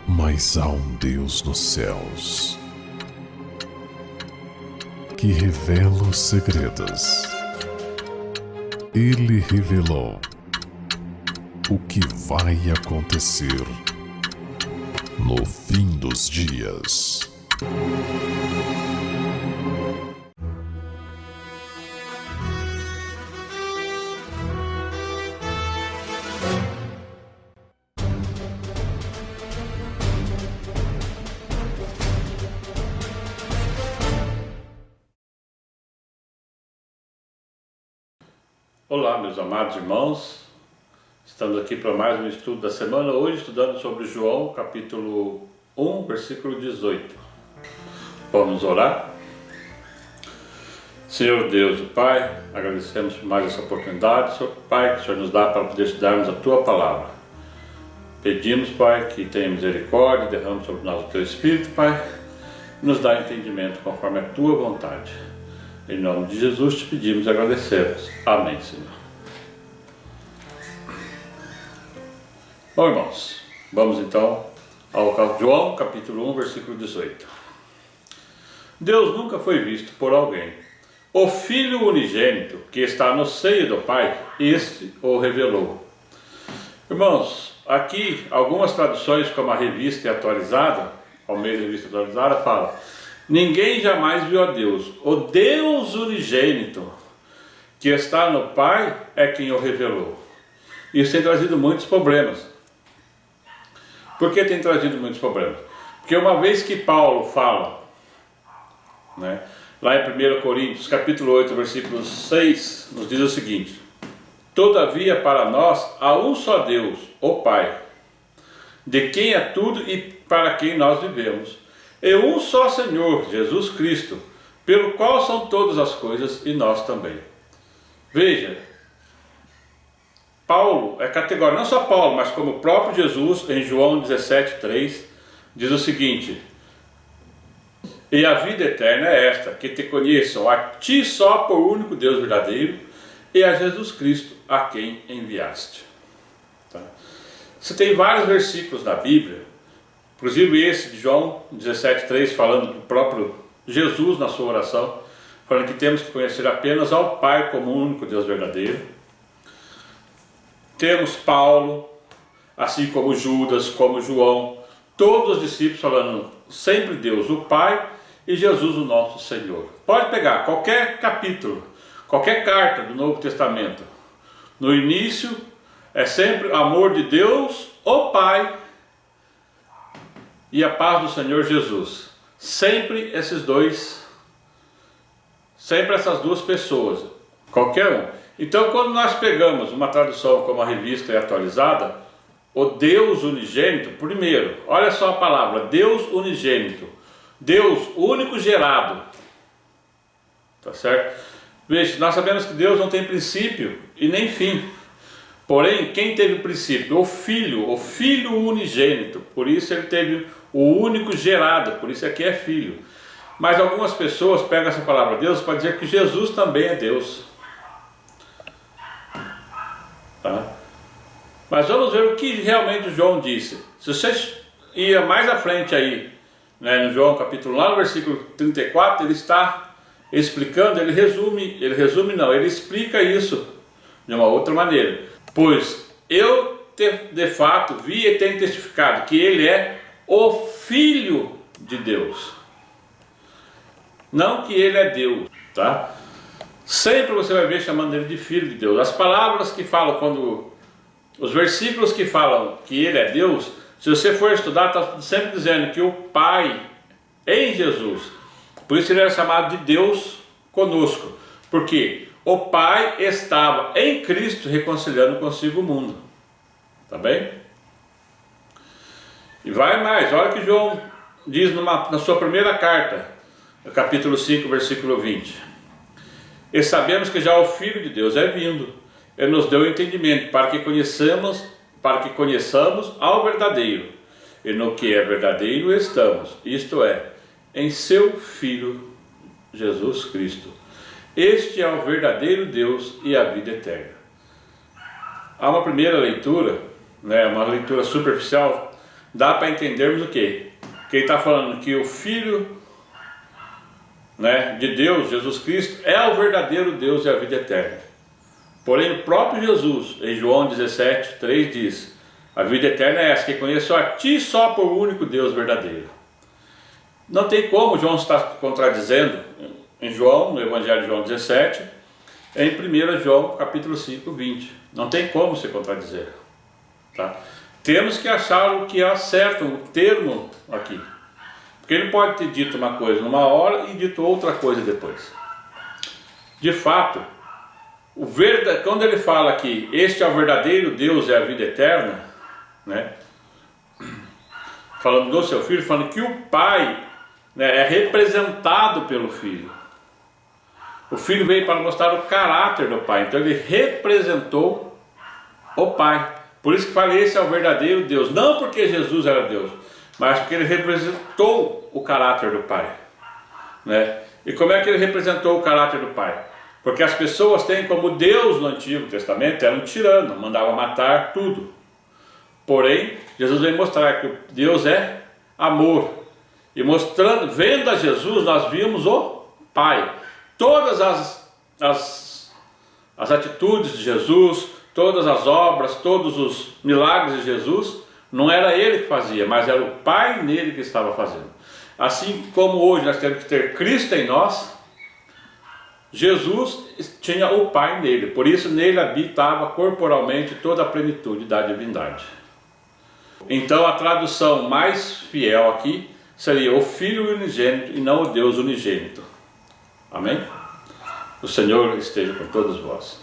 Mas há um Deus nos céus que revela os segredos. Ele revelou o que vai acontecer no fim dos dias. Olá, meus amados irmãos, estamos aqui para mais um estudo da semana, hoje estudando sobre João, capítulo 1, versículo 18. Vamos orar? Senhor Deus e Pai, agradecemos por mais essa oportunidade, Senhor Pai, que o Senhor nos dá para poder estudarmos a Tua Palavra. Pedimos, Pai, que tenha misericórdia, derrame sobre nós o Teu Espírito, Pai, e nos dá entendimento conforme a Tua vontade. Em nome de Jesus te pedimos e agradecemos. Amém, Senhor. Bom, irmãos, vamos então ao João, capítulo 1, versículo 18. Deus nunca foi visto por alguém. O Filho unigênito, que está no seio do Pai, este o revelou. Irmãos, aqui algumas traduções, como a Revista Atualizada, ao meio da Revista Atualizada, fala: ninguém jamais viu a Deus. O Deus unigênito que está no Pai é quem o revelou. Isso tem trazido muitos problemas. Por que tem trazido muitos problemas? Porque uma vez que Paulo fala, lá em 1 Coríntios, capítulo 8, versículo 6, nos diz o seguinte: todavia para nós há um só Deus, o Pai, de quem é tudo e para quem nós vivemos, e um só Senhor, Jesus Cristo, pelo qual são todas as coisas e nós também. Veja, Paulo é categórico, não só Paulo, mas como o próprio Jesus, em João 17,3, diz o seguinte: e a vida eterna é esta, que te conheçam a ti só por único Deus verdadeiro, e a Jesus Cristo, a quem enviaste. Tá? Você tem vários versículos na Bíblia, inclusive esse de João 17,3, falando do próprio Jesus na sua oração, falando que temos que conhecer apenas ao Pai como o único Deus verdadeiro. Temos Paulo, assim como Judas, como João, todos os discípulos falando sempre Deus, o Pai, e Jesus, o nosso Senhor. Pode pegar qualquer capítulo, qualquer carta do Novo Testamento. No início é sempre amor de Deus, o Pai, e a paz do Senhor Jesus. Sempre esses dois, sempre essas duas pessoas, qualquer um. Então, quando nós pegamos uma tradução como a Revista é Atualizada, o Deus unigênito, primeiro, olha só a palavra, Deus unigênito, Deus único gerado, tá certo? Veja, nós sabemos que Deus não tem princípio e nem fim. Porém, quem teve princípio? O Filho unigênito, por isso ele teve o único gerado, por isso aqui é Filho. Mas algumas pessoas pegam essa palavra Deus para dizer que Jesus também é Deus. Tá? Mas vamos ver o que realmente João disse. Se você ia mais à frente aí, no João capítulo, lá no versículo 34, ele está explicando, ele explica isso de uma outra maneira. Pois eu de fato vi e tenho testificado que ele é o Filho de Deus, não que ele é Deus, tá? Sempre você vai ver chamando ele de Filho de Deus. As palavras que falam, os versículos que falam que ele é Deus, se você for estudar, está sempre dizendo que o Pai em Jesus, por isso ele era chamado de Deus conosco, porque o Pai estava em Cristo reconciliando consigo o mundo. Tá bem? E vai mais, olha o que João diz na sua primeira carta, no capítulo 5, versículo 20. E sabemos que já o Filho de Deus é vindo, ele nos deu entendimento para que conheçamos ao verdadeiro, e no que é verdadeiro estamos, isto é, em seu Filho Jesus Cristo. Este é o verdadeiro Deus e a vida eterna. Há uma primeira leitura, uma leitura superficial, dá para entendermos o quê? Que ele está falando que o Filho, né, de Deus, Jesus Cristo, é o verdadeiro Deus e a vida eterna. Porém, o próprio Jesus, em João 17:3 diz: a vida eterna é essa, que conheço a ti só por único Deus verdadeiro. Não tem como João estar contradizendo em João, no Evangelho de João 17, em 1 João capítulo 5:20. Não tem como se contradizer. Tá? Temos que achar o que é certo, o termo aqui. Porque ele pode ter dito uma coisa numa hora e dito outra coisa depois. De fato, quando ele fala que este é o verdadeiro Deus e a vida eterna, né? Falando do seu Filho, falando que o Pai, né, é representado pelo Filho. O Filho veio para mostrar o caráter do Pai, então ele representou o Pai. Por isso que falei, esse é o verdadeiro Deus, não porque Jesus era Deus, mas porque ele representou o caráter do Pai, né? E como é que ele representou o caráter do Pai? Porque as pessoas têm como Deus no Antigo Testamento era um tirano, mandava matar tudo. Porém, Jesus veio mostrar que Deus é amor. E mostrando, vendo a Jesus, nós vimos o Pai. Todas as atitudes de Jesus, todas as obras, todos os milagres de Jesus, não era ele que fazia, mas era o Pai nele que estava fazendo. Assim como hoje nós temos que ter Cristo em nós, Jesus tinha o Pai nele, por isso nele habitava corporalmente toda a plenitude da divindade. Então a tradução mais fiel aqui seria o Filho unigênito e não o Deus unigênito. Amém? O Senhor esteja com todos vós.